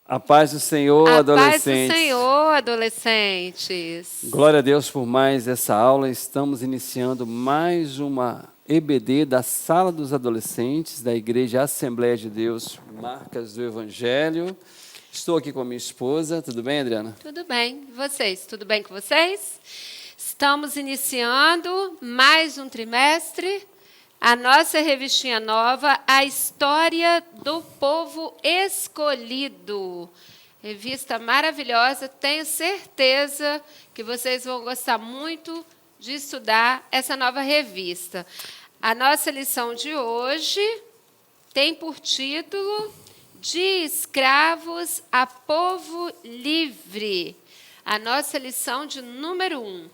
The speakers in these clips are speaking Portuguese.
A paz do Senhor, A adolescentes. paz do Senhor, adolescentes. Glória a Deus por mais essa aula. Estamos iniciando mais uma EBD da Sala dos Adolescentes da Igreja Assembleia de Deus, Marcas do Evangelho. Estou aqui com a minha esposa. Tudo bem, Adriana? Tudo bem. E vocês? Tudo bem com vocês? Estamos iniciando mais um trimestre. A nossa revistinha nova, A História do Povo Escolhido. Revista maravilhosa, tenho certeza que vocês vão gostar muito de estudar essa nova revista. A nossa lição de hoje tem por título De Escravos a Povo Livre. A nossa lição de número 1.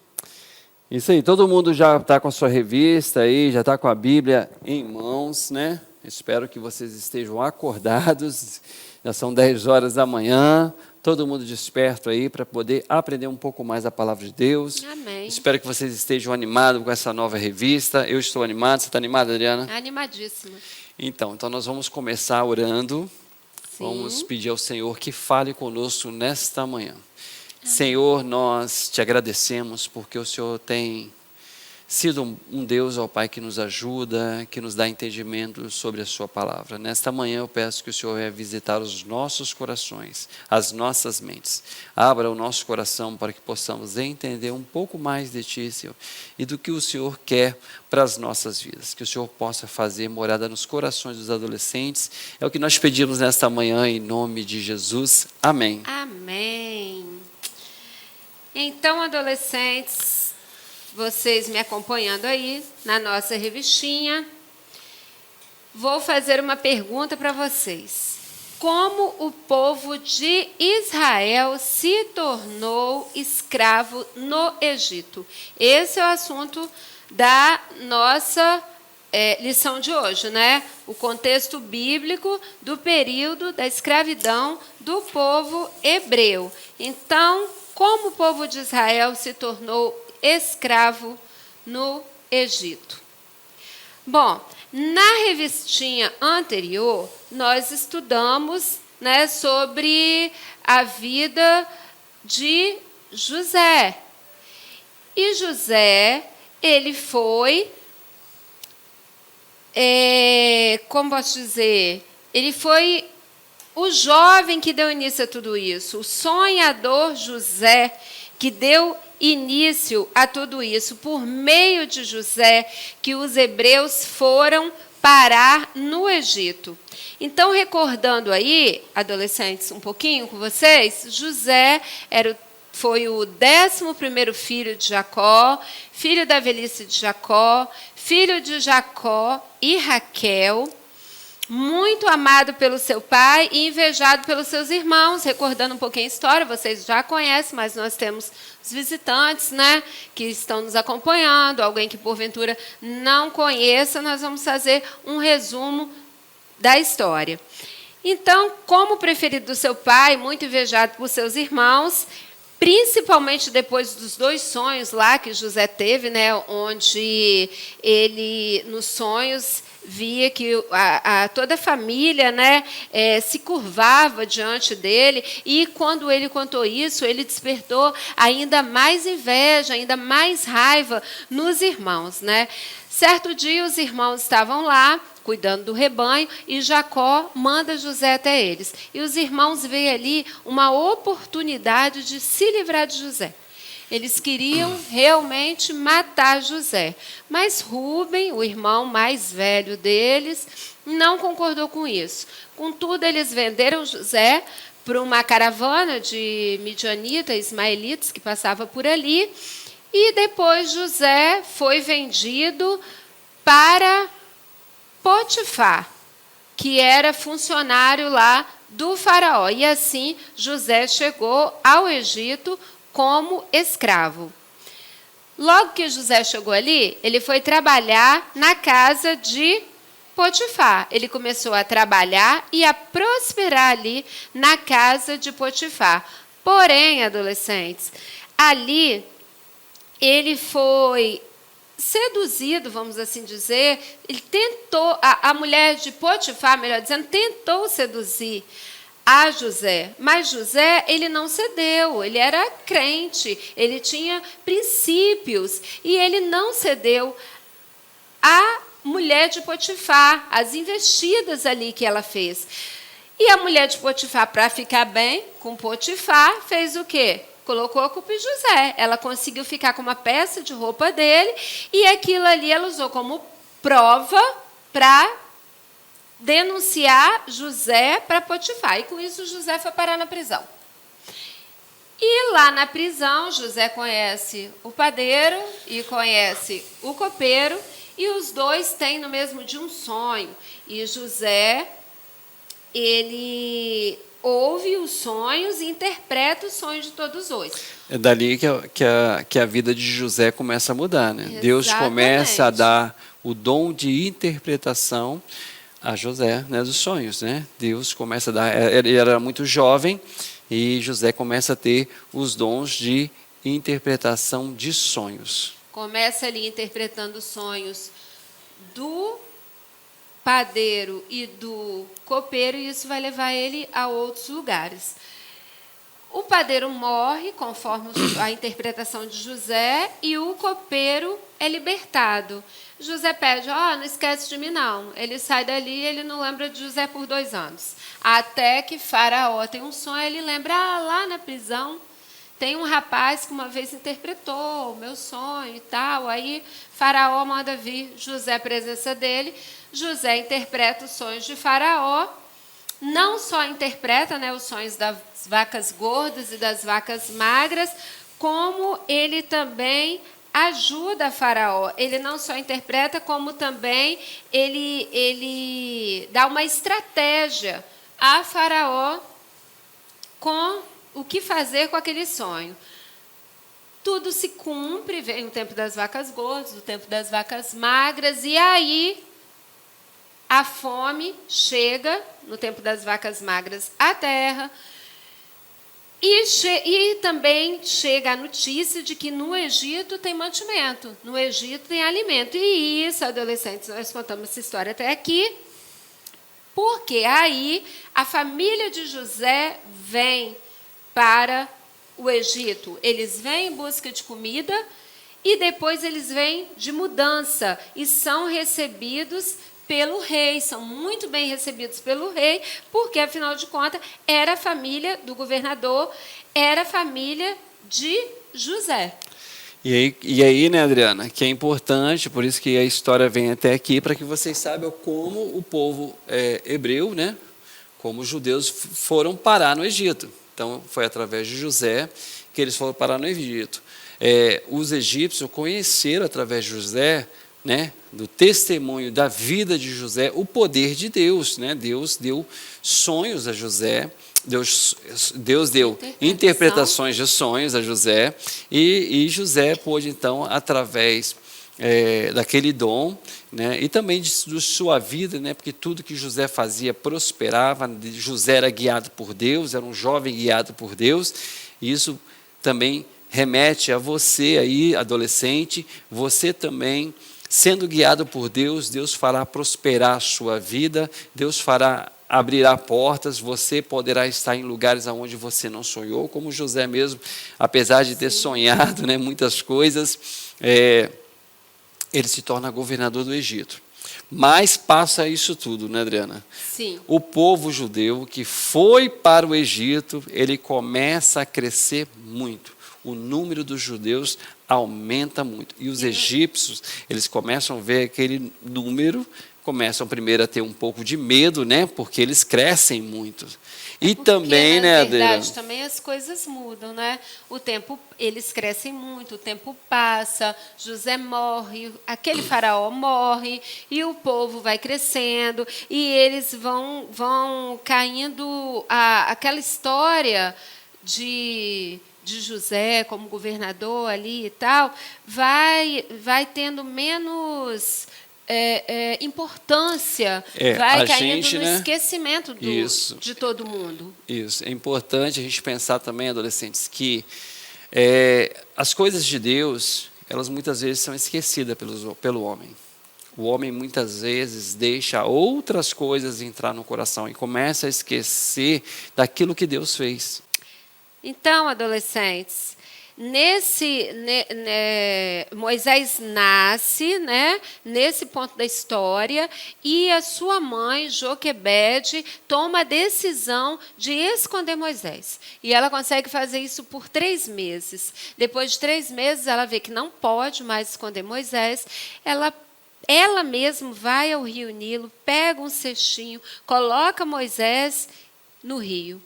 Isso aí, todo mundo já está com a sua revista aí, já está com a Bíblia em mãos, né? Espero que vocês estejam acordados, já são 10 horas da manhã, todo mundo desperto aí para poder aprender um pouco mais a palavra de Deus. Amém. Espero que vocês estejam animados com essa nova revista. Eu estou animado, você está animada, Adriana? Animadíssima. Então nós vamos começar orando. Sim. Vamos pedir ao Senhor que fale conosco nesta manhã. Senhor, nós te agradecemos porque o Senhor tem sido um Deus, ó Pai, que nos ajuda, que nos dá entendimento sobre a sua palavra. Nesta manhã eu peço que o Senhor venha visitar os nossos corações, as nossas mentes. Abra o nosso coração para que possamos entender um pouco mais de Ti, Senhor, e do que o Senhor quer para as nossas vidas. Que o Senhor possa fazer morada nos corações dos adolescentes. É o que nós pedimos nesta manhã, em nome de Jesus. Amém. Amém. Então, adolescentes, vocês me acompanhando aí na nossa revistinha, vou fazer uma pergunta para vocês. Como o povo de Israel se tornou escravo no Egito? Esse é o assunto da nossa lição de hoje, né? O contexto bíblico do período da escravidão do povo hebreu. Então, como o povo de Israel se tornou escravo no Egito? Bom, na revistinha anterior, nós estudamos, né, sobre a vida de José. E José, ele foi, como posso dizer, ele foi o jovem que deu início a tudo isso, o sonhador José, que deu início a tudo isso, por meio de José, que os hebreus foram parar no Egito. Então, recordando aí, adolescentes, um pouquinho com vocês, José foi o 11º filho de Jacó, filho da velhice de Jacó, filho de Jacó e Raquel, muito amado pelo seu pai e invejado pelos seus irmãos. Recordando um pouquinho a história, vocês já conhecem, mas nós temos os visitantes, né, que estão nos acompanhando, alguém que porventura não conheça, nós vamos fazer um resumo da história. Então, como preferido do seu pai, muito invejado por seus irmãos, principalmente depois dos 2 sonhos lá que José teve, né, onde ele, nos sonhos, via que toda a família, né, se curvava diante dele, e quando ele contou isso, ele despertou ainda mais inveja, ainda mais raiva nos irmãos, né? Certo dia, os irmãos estavam lá, cuidando do rebanho, e Jacó manda José até eles. E os irmãos veem ali uma oportunidade de se livrar de José. Eles queriam realmente matar José. Mas Rúben, o irmão mais velho deles, não concordou com isso. Contudo, eles venderam José para uma caravana de midianitas, ismaelitas, que passava por ali. E depois José foi vendido para Potifar, que era funcionário lá do faraó. E assim José chegou ao Egito como escravo. Logo que José chegou ali, ele foi trabalhar na casa de Potifar. Ele começou a trabalhar e a prosperar ali na casa de Potifar. Porém, adolescentes, ali ele foi seduzido, vamos assim dizer. Ele tentou, a mulher de Potifar, melhor dizendo, tentou seduzir a José. Mas José, ele não cedeu, ele era crente, ele tinha princípios, e ele não cedeu à mulher de Potifar, as investidas ali que ela fez. E a mulher de Potifar, para ficar bem com Potifar, fez o quê? Colocou a culpa em José. Ela conseguiu ficar com uma peça de roupa dele, e aquilo ali ela usou como prova para denunciar José para Potifar. E com isso José foi parar na prisão. E lá na prisão, José conhece o padeiro e conhece o copeiro, e os dois têm no mesmo dia um sonho. E José, ele ouve os sonhos e interpreta os sonhos de todos os dois. É dali que a vida de José começa a mudar, né? Exatamente. Deus começa a dar o dom de interpretação a José, né, dos sonhos, né? Deus começa a dar, ele era muito jovem, e José começa a ter os dons de interpretação de sonhos. Começa ali interpretando os sonhos do padeiro e do copeiro, e isso vai levar ele a outros lugares. O padeiro morre, conforme a interpretação de José, e o copeiro é libertado. José pede, não esquece de mim não. Ele sai dali e ele não lembra de José por 2 anos. Até que Faraó tem um sonho, ele lembra, lá na prisão tem um rapaz que uma vez interpretou o meu sonho e tal. Aí Faraó manda vir José à presença dele. José interpreta os sonhos de Faraó. Não só interpreta, né, os sonhos das vacas gordas e das vacas magras, como ele também ajuda Faraó. Ele não só interpreta, como também ele dá uma estratégia a Faraó com o que fazer com aquele sonho. Tudo se cumpre, vem o tempo das vacas gordas, o tempo das vacas magras, e aí a fome chega, no tempo das vacas magras, à terra, e também chega a notícia de que no Egito tem mantimento, no Egito tem alimento. E isso, adolescentes, nós contamos essa história até aqui, porque aí a família de José vem para o Egito. Eles vêm em busca de comida, e depois eles vêm de mudança e são recebidos pelo rei, são muito bem recebidos pelo rei, porque, afinal de contas, era a família do governador, era a família de José. E aí, né, Adriana, que é importante, por isso que a história vem até aqui, para que vocês saibam como o povo hebreu, né, como os judeus foram parar no Egito. Então, foi através de José que eles foram parar no Egito. Os egípcios conheceram, através de José, né, do testemunho da vida de José, o poder de Deus, né? Deus deu sonhos a José, Deus deu interpretações de sonhos a José, e José pôde, então, através daquele dom, né, e também de sua vida, né, porque tudo que José fazia prosperava. José era guiado por Deus, era um jovem guiado por Deus, e isso também remete a você aí, adolescente, você também, sendo guiado por Deus, Deus fará prosperar a sua vida, Deus abrirá portas, você poderá estar em lugares onde você não sonhou, como José mesmo, apesar de ter sonhado, né, muitas coisas, ele se torna governador do Egito. Mas passa isso tudo, né, Adriana? Sim. O povo judeu que foi para o Egito, ele começa a crescer muito. O número dos judeus aumenta muito. E os egípcios, eles começam a ver aquele número, começam primeiro a ter um pouco de medo, né? Porque eles crescem muito. E porque, também, né, Adriana? Na verdade, também as coisas mudam, né? O tempo, eles crescem muito, o tempo passa, José morre, aquele faraó morre, e o povo vai crescendo, e eles vão caindo. Aquela história de José como governador ali e tal, vai tendo menos importância, vai caindo no esquecimento de todo mundo. Isso, é importante a gente pensar também, adolescentes, que as coisas de Deus, elas muitas vezes são esquecidas pelo homem. O homem muitas vezes deixa outras coisas entrar no coração e começa a esquecer daquilo que Deus fez. Então, adolescentes, Moisés nasce, né, nesse ponto da história, e a sua mãe, Joquebede, toma a decisão de esconder Moisés. E ela consegue fazer isso por 3 meses. Depois de 3 meses, ela vê que não pode mais esconder Moisés. Ela mesma vai ao rio Nilo, pega um cestinho, coloca Moisés no rio.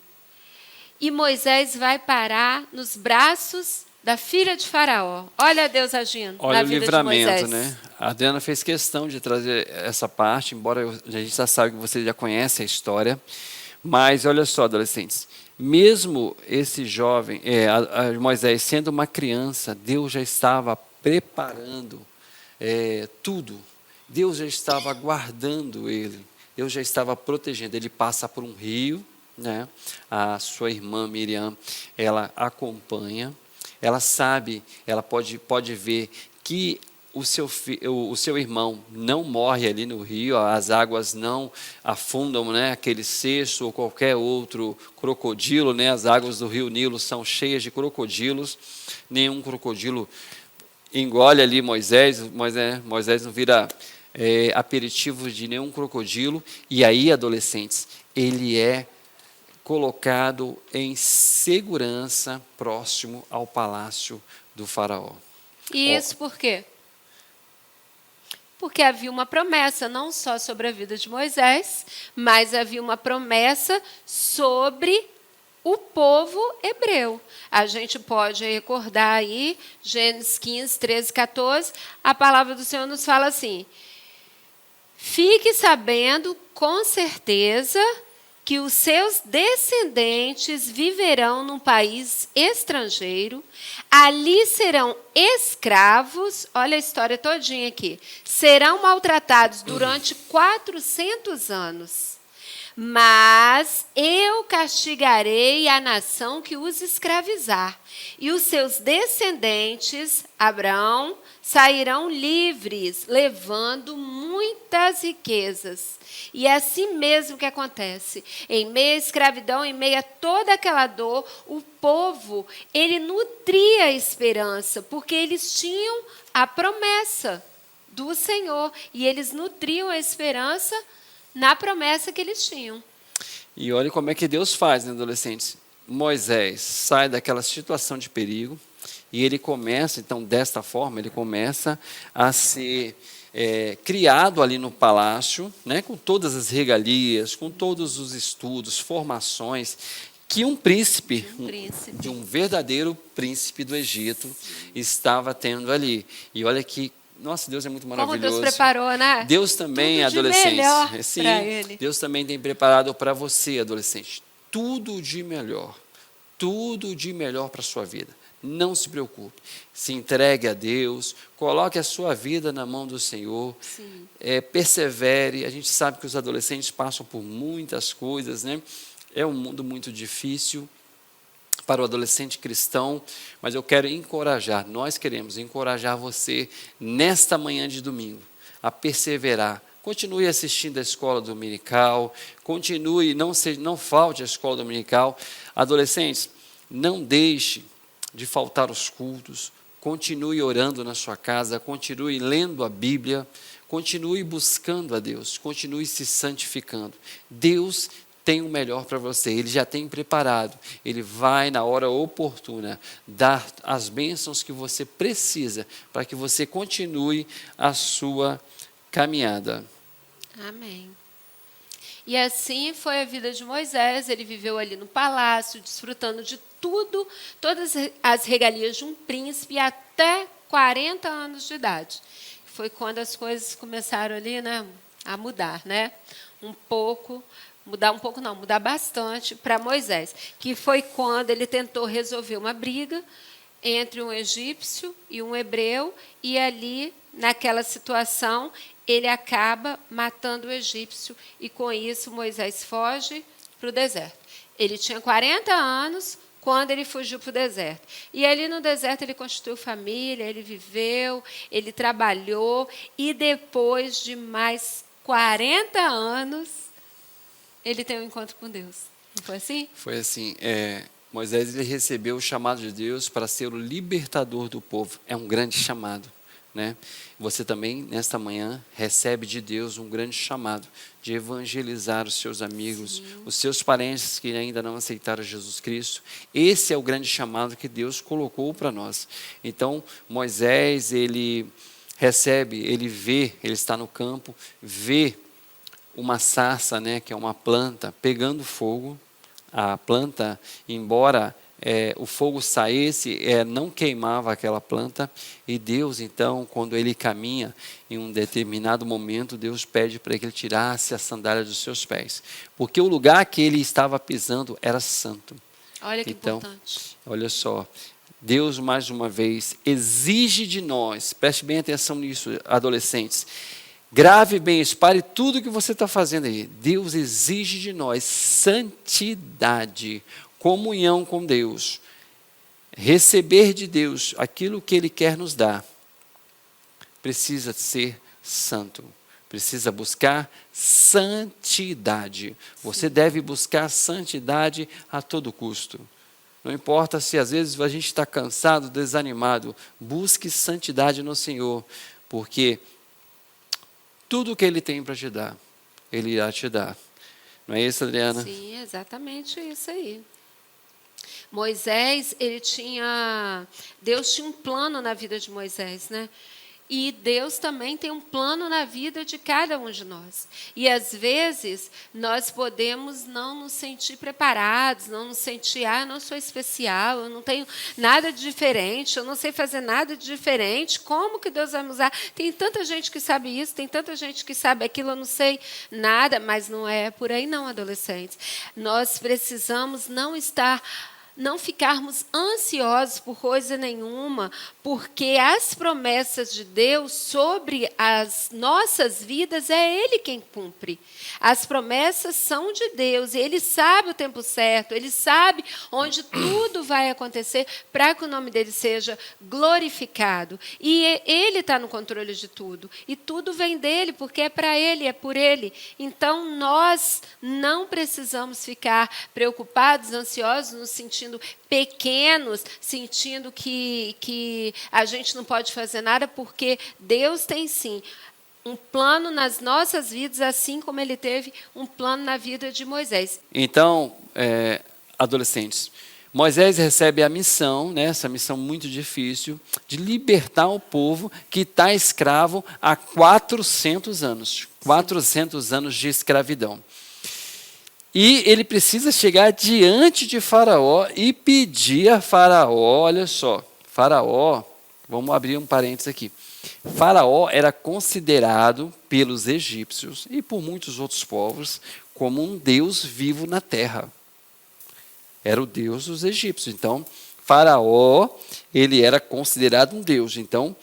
E Moisés vai parar nos braços da filha de Faraó. Olha Deus agindo Olha na o vida livramento, de Moisés. né? A Adriana fez questão de trazer essa parte, embora a gente já sabe que você já conhece a história. Mas olha só, adolescentes, mesmo esse jovem, Moisés sendo uma criança, Deus já estava preparando tudo. Deus já estava guardando ele. Deus já estava protegendo. Ele passa por um rio, né? A sua irmã Miriam, ela acompanha, ela sabe, ela pode ver que o seu irmão não morre ali no rio, as águas não afundam, né, aquele cesto ou qualquer outro crocodilo, né, as águas do rio Nilo são cheias de crocodilos, nenhum crocodilo engole ali Moisés não vira aperitivo de nenhum crocodilo, e aí, adolescentes, ele é colocado em segurança próximo ao palácio do faraó. E isso por quê? Porque havia uma promessa, não só sobre a vida de Moisés, mas havia uma promessa sobre o povo hebreu. A gente pode recordar aí, Gênesis 15, 13, 14, a palavra do Senhor nos fala assim: fique sabendo com certeza que os seus descendentes viverão num país estrangeiro, ali serão escravos, olha a história todinha aqui, serão maltratados durante 400 anos, mas eu castigarei a nação que os escravizar, e os seus descendentes, Abraão, sairão livres, levando muitas riquezas. E é assim mesmo que acontece. Em meio à escravidão, em meio a toda aquela dor, o povo, ele nutria a esperança, porque eles tinham a promessa do Senhor. E eles nutriam a esperança na promessa que eles tinham. E olha como é que Deus faz, né, adolescentes? Moisés sai daquela situação de perigo e ele começa, então, desta forma, ele começa a ser criado ali no palácio, né, com todas as regalias, com todos os estudos, formações, que um príncipe, de um verdadeiro príncipe do Egito, estava tendo ali. E olha que, nossa, Deus é muito maravilhoso. Como Deus preparou, né? Deus também, tudo de adolescente. melhor Sim, para ele. Deus também tem preparado para você, adolescente, tudo de melhor para a sua vida. Não se preocupe, se entregue a Deus, coloque a sua vida na mão do Senhor, persevere. A gente sabe que os adolescentes passam por muitas coisas, né? É um mundo muito difícil para o adolescente cristão, mas eu quero encorajar, nós queremos encorajar você nesta manhã de domingo a perseverar. Continue assistindo a escola dominical, continue, não falte a escola dominical. Adolescentes, não deixe de faltar os cultos, continue orando na sua casa, continue lendo a Bíblia, continue buscando a Deus, continue se santificando. Deus tem o melhor para você, Ele já tem preparado, Ele vai na hora oportuna dar as bênçãos que você precisa para que você continue a sua caminhada. Amém. E assim foi a vida de Moisés. Ele viveu ali no palácio, desfrutando de tudo, todas as regalias de um príncipe até 40 anos de idade. Foi quando as coisas começaram ali, né, a mudar, né? Mudar bastante para Moisés, que foi quando ele tentou resolver uma briga entre um egípcio e um hebreu, e ali, naquela situação, ele acaba matando o egípcio, e com isso Moisés foge para o deserto. Ele tinha 40 anos quando ele fugiu para o deserto. E ali no deserto ele constituiu família, ele viveu, ele trabalhou, e depois de mais 40 anos, ele tem um encontro com Deus. Não foi assim? Foi assim, Moisés ele recebeu o chamado de Deus para ser o libertador do povo. É um grande chamado, né? Você também, nesta manhã, recebe de Deus um grande chamado de evangelizar os seus amigos, os seus parentes que ainda não aceitaram Jesus Cristo. Esse é o grande chamado que Deus colocou para nós. Então, Moisés, ele recebe, ele vê, ele está no campo, vê uma sarça, né, que é uma planta, pegando fogo. A planta, embora o fogo saísse, não queimava aquela planta. E Deus, então, quando ele caminha, em um determinado momento, Deus pede para que ele tirasse a sandália dos seus pés. Porque o lugar que ele estava pisando era santo. Olha que então, importante. Olha só, Deus, mais uma vez, exige de nós, preste bem atenção nisso, adolescentes, grave bem isso, pare tudo que você está fazendo aí. Deus exige de nós santidade, comunhão com Deus, receber de Deus aquilo que Ele quer nos dar. Precisa ser santo, precisa buscar santidade. Você deve buscar santidade a todo custo. Não importa se às vezes a gente está cansado, desanimado, busque santidade no Senhor, porque tudo que Ele tem para te dar, Ele irá te dar. Não é isso, Adriana? Sim, exatamente isso aí. Moisés, Deus tinha um plano na vida de Moisés, né? E Deus também tem um plano na vida de cada um de nós. E, às vezes, nós podemos não nos sentir preparados, não nos sentir, eu não sou especial, eu não tenho nada de diferente, eu não sei fazer nada de diferente, como que Deus vai me usar? Tem tanta gente que sabe isso, tem tanta gente que sabe aquilo, eu não sei nada, mas não é por aí não, adolescentes. Nós precisamos não ficarmos ansiosos por coisa nenhuma, porque as promessas de Deus sobre as nossas vidas é Ele quem cumpre. As promessas são de Deus, e Ele sabe o tempo certo, Ele sabe onde tudo vai acontecer para que o nome dEle seja glorificado. E Ele está no controle de tudo, e tudo vem dEle, porque é para Ele, é por Ele. Então, nós não precisamos ficar preocupados, ansiosos, no sentido pequenos, sentindo que a gente não pode fazer nada, porque Deus tem sim um plano nas nossas vidas, assim como Ele teve um plano na vida de Moisés. Então, adolescentes, Moisés recebe a missão, né, essa missão muito difícil, de libertar o povo que está escravo há 400 anos. 400 anos de escravidão. E ele precisa chegar diante de Faraó e pedir a Faraó, olha só, Faraó, vamos abrir um parênteses aqui. Faraó era considerado pelos egípcios e por muitos outros povos como um deus vivo na terra. Era o deus dos egípcios. Então, Faraó, ele era considerado um deus. Então,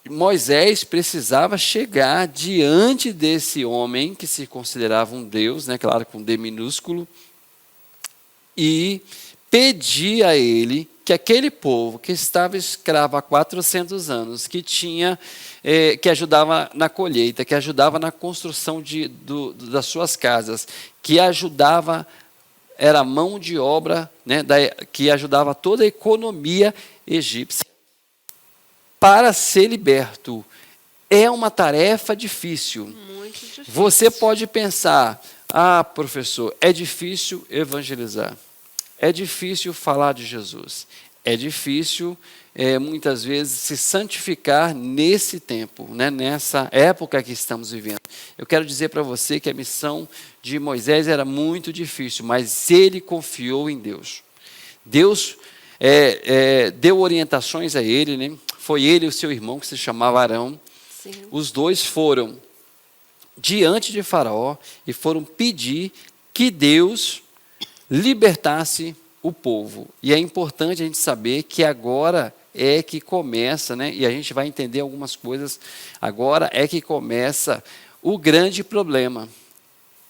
Moisés precisava chegar diante desse homem que se considerava um deus, né, claro, com D minúsculo, e pedir a ele que aquele povo que estava escravo há 400 anos, que ajudava na colheita, que ajudava na construção das suas casas, que ajudava, era mão de obra, né, que ajudava toda a economia egípcia, para ser liberto. É uma tarefa difícil. Muito difícil. Você pode pensar, professor, é difícil evangelizar. É difícil falar de Jesus. É difícil, muitas vezes, se santificar nesse tempo, né, nessa época que estamos vivendo. Eu quero dizer para você que a missão de Moisés era muito difícil, mas ele confiou em Deus. Deus deu orientações a ele, né? Foi ele e o seu irmão, que se chamava Arão. Sim. Os dois foram diante de Faraó e foram pedir que Deus libertasse o povo. E é importante a gente saber que agora é que começa, né? E a gente vai entender algumas coisas. Agora é que começa o grande problema.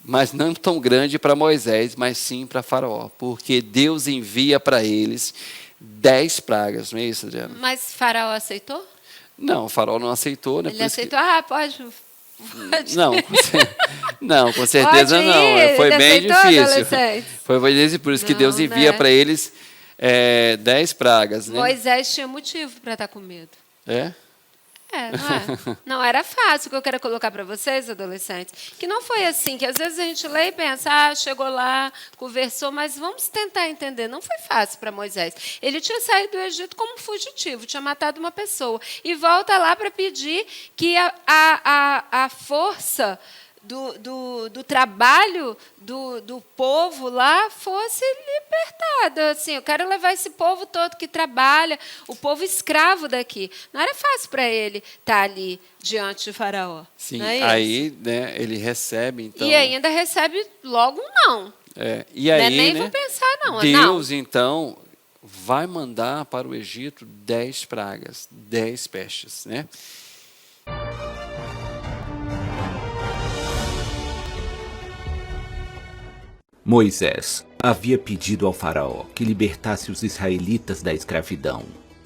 mas não tão grande para Moisés, mas sim para Faraó, porque Deus envia para eles 10 pragas, não é isso, Adriana? Mas Faraó aceitou? Não, o Faraó não aceitou, né? Ele aceitou, pode. Não, com certeza Pode não. ir, Foi ele bem aceitou, difícil. adolescente? Foi difícil, por isso que Deus Não, envia né? para eles 10 pragas, né? Moisés tinha motivo para estar com medo. É? Não é? Não era fácil. O que eu quero colocar para vocês, adolescentes, que não foi assim, que às vezes a gente lê e pensa, chegou lá, conversou, mas vamos tentar entender. Não foi fácil para Moisés. Ele tinha saído do Egito como fugitivo, tinha matado uma pessoa, e volta lá para pedir que a força do trabalho do povo lá fosse libertada. Assim, eu quero levar esse povo todo que trabalha, o povo escravo daqui. Não era fácil para ele estar ali diante de Faraó. Sim, não é isso? aí, né, ele recebe, então... E ainda recebe logo um não. E aí, Nem né, vou pensar, não. Deus, então, vai mandar para o Egito 10 pragas, 10 pestes, né? Moisés havia pedido ao faraó que libertasse os israelitas da escravidão.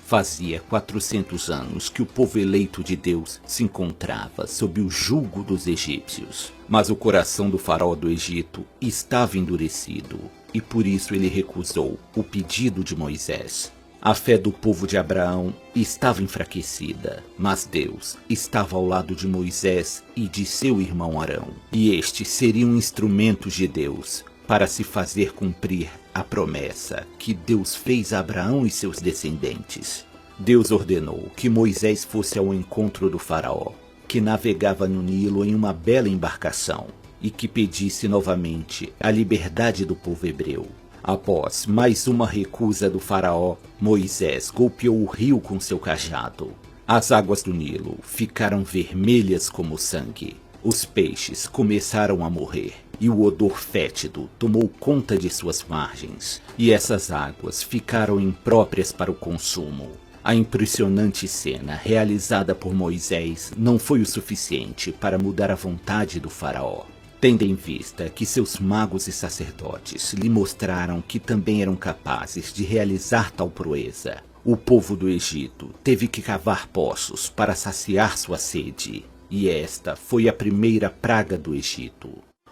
Fazia 400 anos que o povo eleito de Deus se encontrava sob o jugo dos egípcios. Mas o coração do faraó do Egito estava endurecido e por isso ele recusou o pedido de Moisés. A fé do povo de Abraão estava enfraquecida, mas Deus estava ao lado de Moisés e de seu irmão Arão. E estes seriam instrumentos de Deus para se fazer cumprir a promessa que Deus fez a Abraão e seus descendentes. Deus ordenou que Moisés fosse ao encontro do faraó, que navegava no Nilo em uma bela embarcação, e que pedisse novamente a liberdade do povo hebreu. Após mais uma recusa do faraó, Moisés golpeou o rio com seu cajado. As águas do Nilo ficaram vermelhas como sangue. Os peixes começaram a morrer e o odor fétido tomou conta de suas margens, e essas águas ficaram impróprias para o consumo. A impressionante cena realizada por Moisés não foi o suficiente para mudar a vontade do faraó, tendo em vista que seus magos e sacerdotes lhe mostraram que também eram capazes de realizar tal proeza. O povo do Egito teve que cavar poços para saciar sua sede, e esta foi a primeira praga do Egito.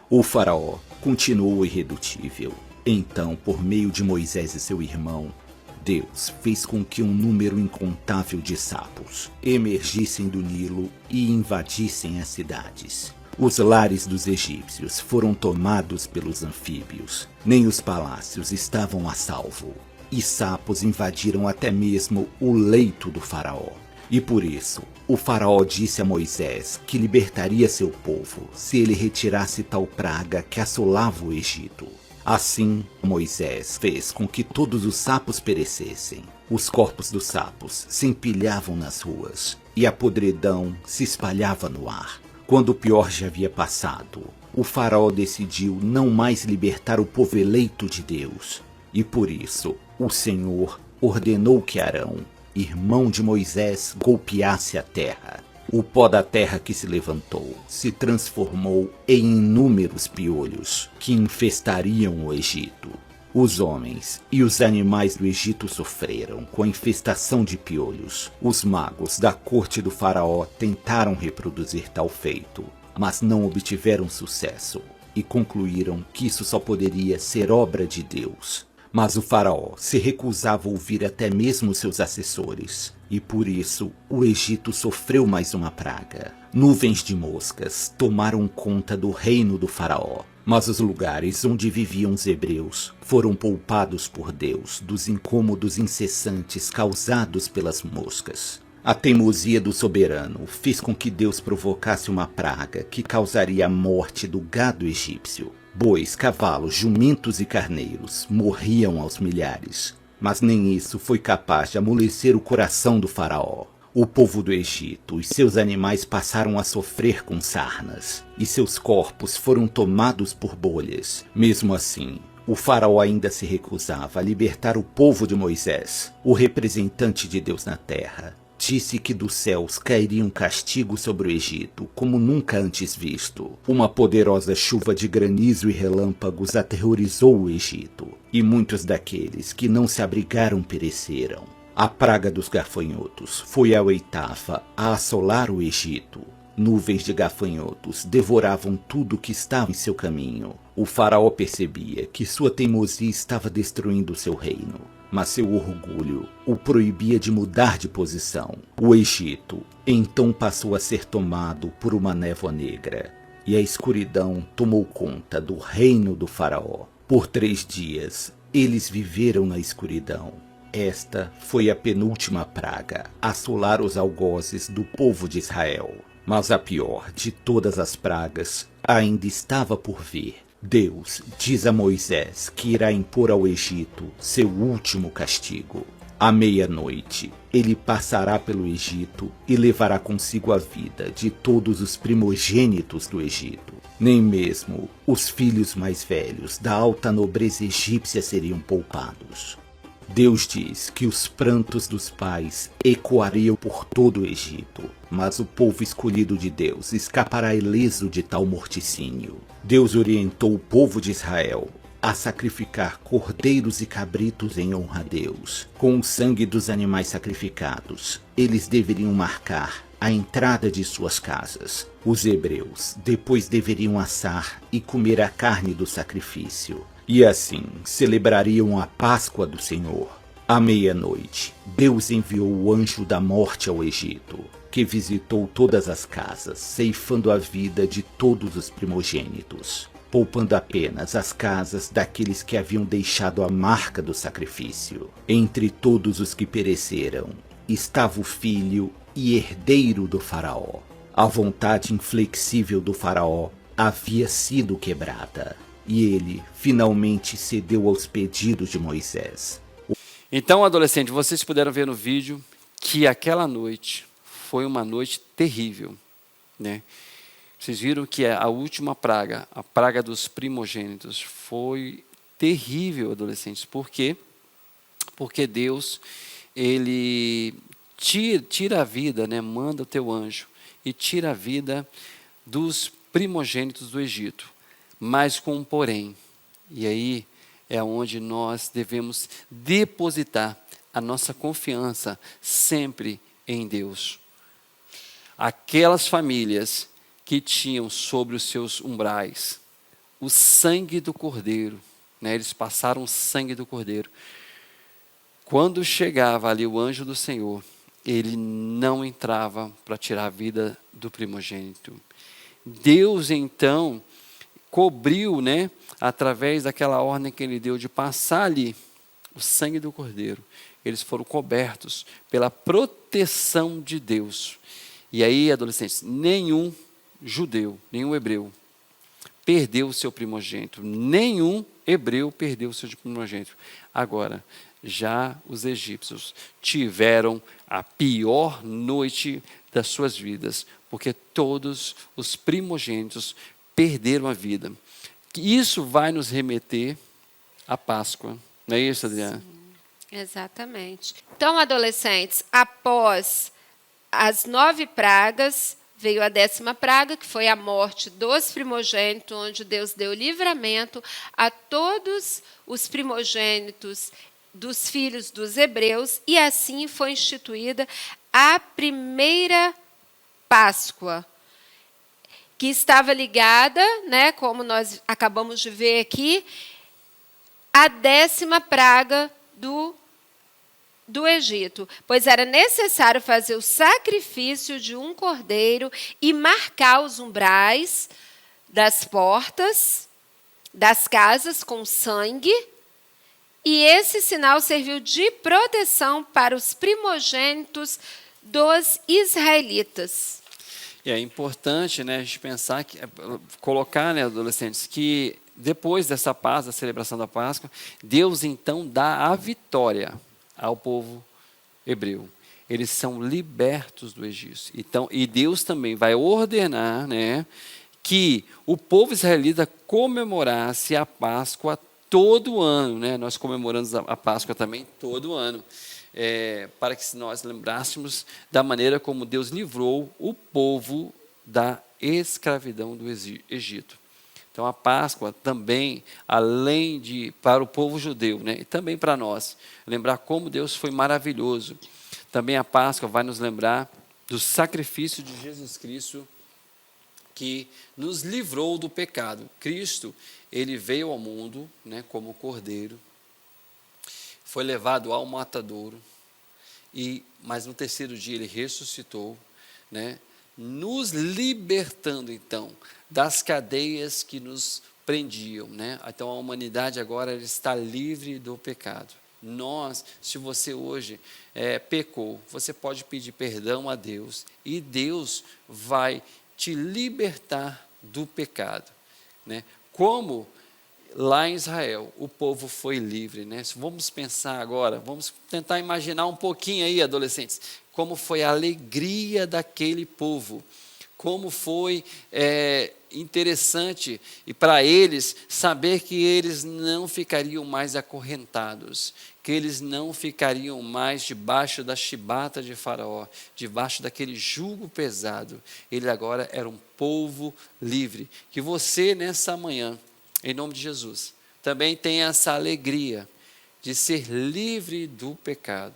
O faraó continuou irredutível. Então, por meio de Moisés e seu irmão, Deus fez com que um número incontável de sapos emergissem do Nilo e invadissem as cidades. Os lares dos egípcios foram tomados pelos anfíbios. Nem os palácios estavam a salvo. E sapos invadiram até mesmo o leito do faraó. E por isso, o faraó disse a Moisés que libertaria seu povo se ele retirasse tal praga que assolava o Egito. Assim, Moisés fez com que todos os sapos perecessem. Os corpos dos sapos se empilhavam nas ruas e a podridão se espalhava no ar. Quando o pior já havia passado, o faraó decidiu não mais libertar o povo eleito de Deus. E por isso, o Senhor ordenou que Arão, irmão de Moisés, golpeasse a terra. O pó da terra que se levantou se transformou em inúmeros piolhos que infestariam o Egito. Os homens e os animais do Egito sofreram com a infestação de piolhos. Os magos da corte do faraó tentaram reproduzir tal feito, mas não obtiveram sucesso e concluíram que isso só poderia ser obra de Deus. Mas o faraó se recusava a ouvir até mesmo seus assessores, e por isso o Egito sofreu mais uma praga. Nuvens de moscas tomaram conta do reino do faraó, mas os lugares onde viviam os hebreus foram poupados por Deus dos incômodos incessantes causados pelas moscas. A teimosia do soberano fez com que Deus provocasse uma praga que causaria a morte do gado egípcio. Bois, cavalos, jumentos e carneiros morriam aos milhares, mas nem isso foi capaz de amolecer o coração do faraó. O povo do Egito e seus animais passaram a sofrer com sarnas, e seus corpos foram tomados por bolhas. Mesmo assim, o faraó ainda se recusava a libertar o povo de Moisés, o representante de Deus na terra, disse que dos céus cairia um castigo sobre o Egito, como nunca antes visto. Uma poderosa chuva de granizo e relâmpagos aterrorizou o Egito, e muitos daqueles que não se abrigaram pereceram. A praga dos gafanhotos foi a oitava a assolar o Egito. Nuvens de gafanhotos devoravam tudo que estava em seu caminho. O faraó percebia que sua teimosia estava destruindo seu reino, mas seu orgulho o proibia de mudar de posição. O Egito então passou a ser tomado por uma névoa negra, e a escuridão tomou conta do reino do faraó. Por 3 dias, eles viveram na escuridão. Esta foi a penúltima praga a assolar os algozes do povo de Israel. Mas a pior de todas as pragas ainda estava por vir. Deus diz a Moisés que irá impor ao Egito seu último castigo. À meia-noite, ele passará pelo Egito e levará consigo a vida de todos os primogênitos do Egito. Nem mesmo os filhos mais velhos da alta nobreza egípcia seriam poupados. Deus diz que os prantos dos pais ecoariam por todo o Egito, mas o povo escolhido de Deus escapará ileso de tal morticínio. Deus orientou o povo de Israel a sacrificar cordeiros e cabritos em honra a Deus. Com o sangue dos animais sacrificados, eles deveriam marcar a entrada de suas casas. Os hebreus depois deveriam assar e comer a carne do sacrifício. E assim celebrariam a Páscoa do Senhor. À meia-noite, Deus enviou o anjo da morte ao Egito, que visitou todas as casas, ceifando a vida de todos os primogênitos, poupando apenas as casas daqueles que haviam deixado a marca do sacrifício. Entre todos os que pereceram, estava o filho e herdeiro do faraó. A vontade inflexível do faraó havia sido quebrada. E ele finalmente cedeu aos pedidos de Moisés. Então, adolescente, vocês puderam ver no vídeo que aquela noite foi uma noite terrível, né? Vocês viram que a última praga, a praga dos primogênitos, foi terrível, adolescentes. Por quê? Porque Deus, ele tira a vida, né? Manda o teu anjo e tira a vida dos primogênitos do Egito. Mas com um porém, e aí é onde nós devemos depositar a nossa confiança sempre em Deus. Aquelas famílias que tinham sobre os seus umbrais o sangue do Cordeiro, né? Eles passaram o sangue do Cordeiro. Quando chegava ali o anjo do Senhor, ele não entrava para tirar a vida do primogênito. Deus então cobriu, né, através daquela ordem que ele deu de passar ali o sangue do Cordeiro. Eles foram cobertos pela proteção de Deus. E aí, adolescentes, nenhum judeu, nenhum hebreu perdeu o seu primogênito. Nenhum hebreu perdeu o seu primogênito. Agora, já os egípcios tiveram a pior noite das suas vidas, porque todos os primogênitos perderam a vida. Isso vai nos remeter à Páscoa. Não é isso, Adriana? Sim, exatamente. Então, adolescentes, após as 9 pragas, veio a 10ª praga, que foi a morte dos primogênitos, onde Deus deu livramento a todos os primogênitos dos filhos dos hebreus, e assim foi instituída a primeira Páscoa, que estava ligada, né, como nós acabamos de ver aqui, à 10ª praga do Egito, pois era necessário fazer o sacrifício de um cordeiro e marcar os umbrais das portas das casas com sangue, e esse sinal serviu de proteção para os primogênitos dos israelitas. E é importante, né, a gente pensar, colocar, né, adolescentes, que depois dessa Páscoa, da celebração da Páscoa, Deus então dá a vitória ao povo hebreu. Eles são libertos do Egito. Então, e Deus também vai ordenar, né, que o povo israelita comemorasse a Páscoa todo ano, né? Nós comemoramos a Páscoa também todo ano. para que nós lembrássemos da maneira como Deus livrou o povo da escravidão do Egito. Então, a Páscoa também, além de para o povo judeu, né, e também para nós, lembrar como Deus foi maravilhoso. Também a Páscoa vai nos lembrar do sacrifício de Jesus Cristo, que nos livrou do pecado. Cristo, ele veio ao mundo, né, como cordeiro, foi levado ao matadouro, mas no terceiro dia ele ressuscitou, né, nos libertando, então, das cadeias que nos prendiam, né? Então, a humanidade agora está livre do pecado. Se você hoje pecou, você pode pedir perdão a Deus e Deus vai te libertar do pecado, né? Como lá em Israel o povo foi livre, né? Vamos pensar agora, vamos tentar imaginar um pouquinho aí, adolescentes, como foi a alegria daquele povo, como foi interessante e para eles saber que eles não ficariam mais acorrentados, que eles não ficariam mais debaixo da chibata de Faraó, debaixo daquele jugo pesado. Ele agora era um povo livre. Que você nessa manhã, em nome de Jesus, também tenha essa alegria de ser livre do pecado.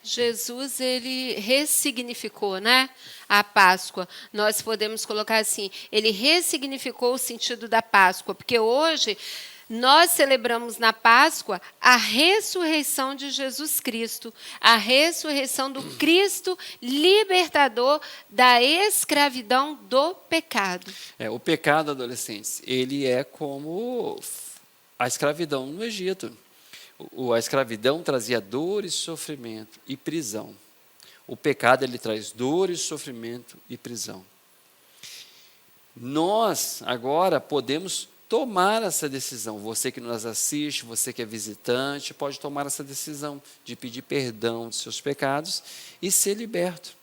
Jesus, ele ressignificou, né, a Páscoa. Nós podemos colocar assim, ele ressignificou o sentido da Páscoa, porque hoje nós celebramos na Páscoa a ressurreição de Jesus Cristo, a ressurreição do Cristo libertador da escravidão do pecado. O pecado, adolescentes, ele é como a escravidão no Egito. A escravidão trazia dor e sofrimento e prisão. O pecado, ele traz dor e sofrimento e prisão. Nós, agora, podemos tomar essa decisão. Você que nos assiste, você que é visitante, pode tomar essa decisão de pedir perdão dos seus pecados e ser liberto.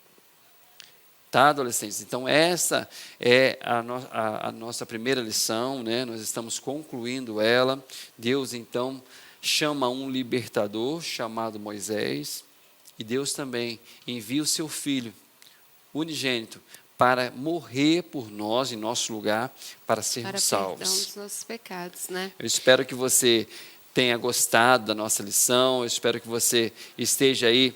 Tá, adolescentes? Então, essa é a nossa primeira lição, né? Nós estamos concluindo ela. Deus, então, chama um libertador chamado Moisés, e Deus também envia o seu Filho unigênito para morrer por nós, em nosso lugar, para sermos salvos. Para perdão dos nossos pecados, né? Eu espero que você tenha gostado da nossa lição, eu espero que você esteja aí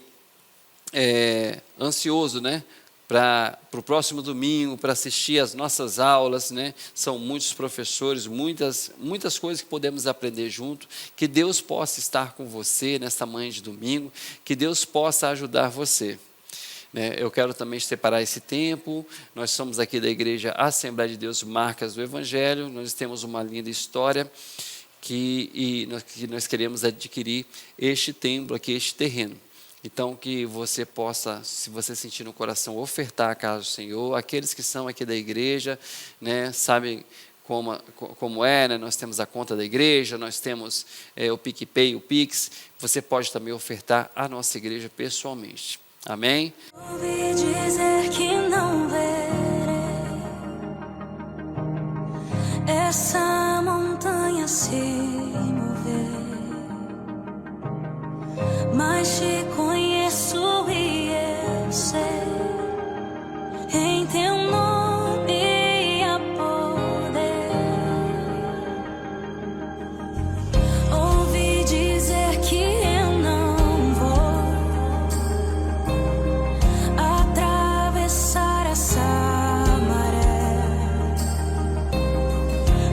ansioso, né? Para o próximo domingo, para assistir às nossas aulas, né? São muitos professores, muitas coisas que podemos aprender junto. Que Deus possa estar com você nesta manhã de domingo, que Deus possa ajudar você. Eu quero também separar esse tempo. Nós somos aqui da Igreja Assembleia de Deus Marcas do Evangelho. Nós temos uma linda história que nós queremos adquirir este templo aqui, este terreno. Então, que você possa, se você sentir no coração, ofertar a casa do Senhor. Aqueles que são aqui da igreja, né, sabem como é, né? Nós temos a conta da igreja, nós temos o PicPay, o Pix. Você pode também ofertar à nossa igreja pessoalmente. Amém? Ouvi dizer que não verei essa montanha se mover, mas te conheço e eu sei, em teu nome há poder. Ouvi dizer que eu não vou atravessar essa maré,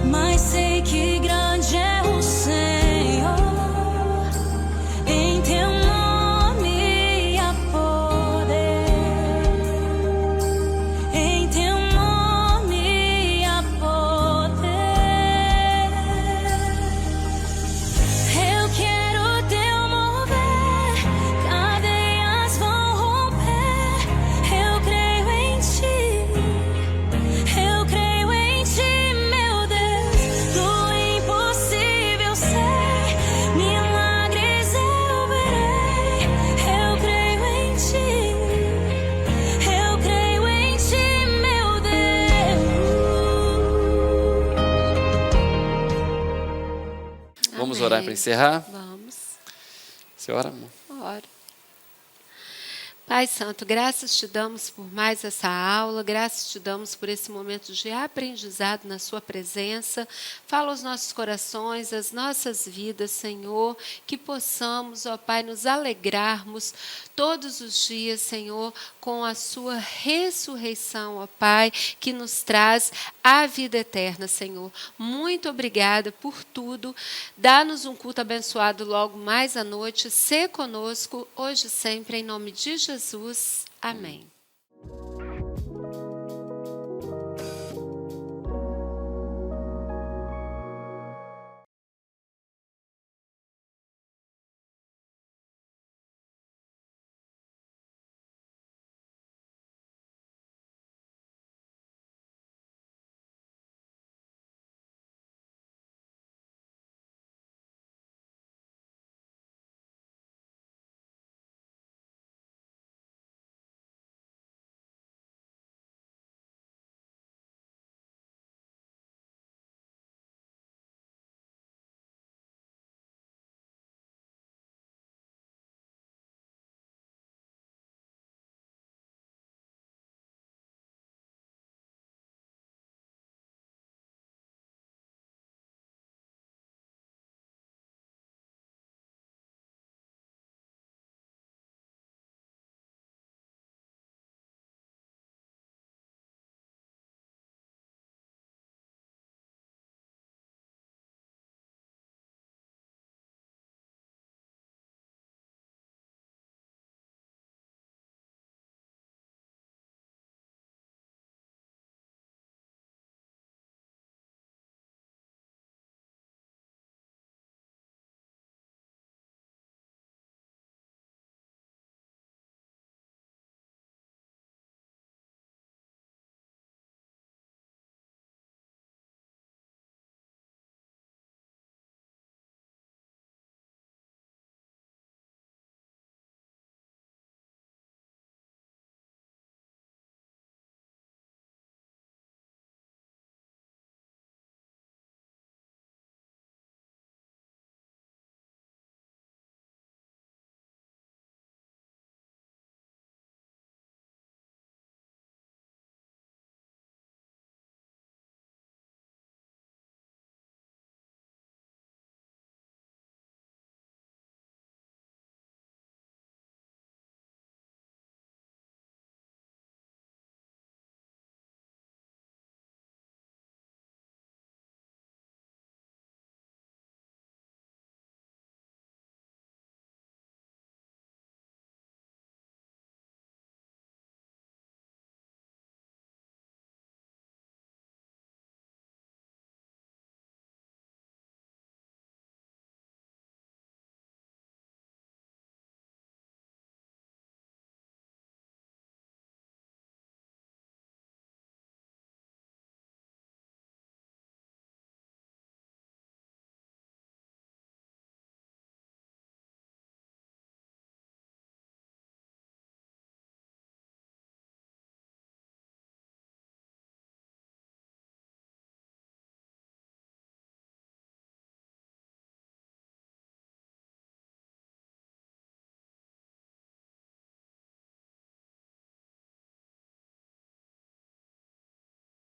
mas sei que grande é o Senhor, em teu nome há poder, em teu nome há poder. Eu quero teu mover, cadeias vão romper. Eu creio em ti, meu Deus. Do impossível sei, milagres eu verei. Eu creio em ti, meu Deus. Vamos orar para encerrar? Vamos. Você ora, amor? Pai Santo, graças te damos por mais essa aula, graças te damos por esse momento de aprendizado na sua presença. Fala aos nossos corações, às nossas vidas, Senhor, que possamos, ó Pai, nos alegrarmos todos os dias, Senhor, com a sua ressurreição, ó Pai, que nos traz a vida eterna, Senhor. Muito obrigada por tudo. Dá-nos um culto abençoado logo mais à noite. Sê conosco, hoje e sempre, em nome de Jesus. Amém.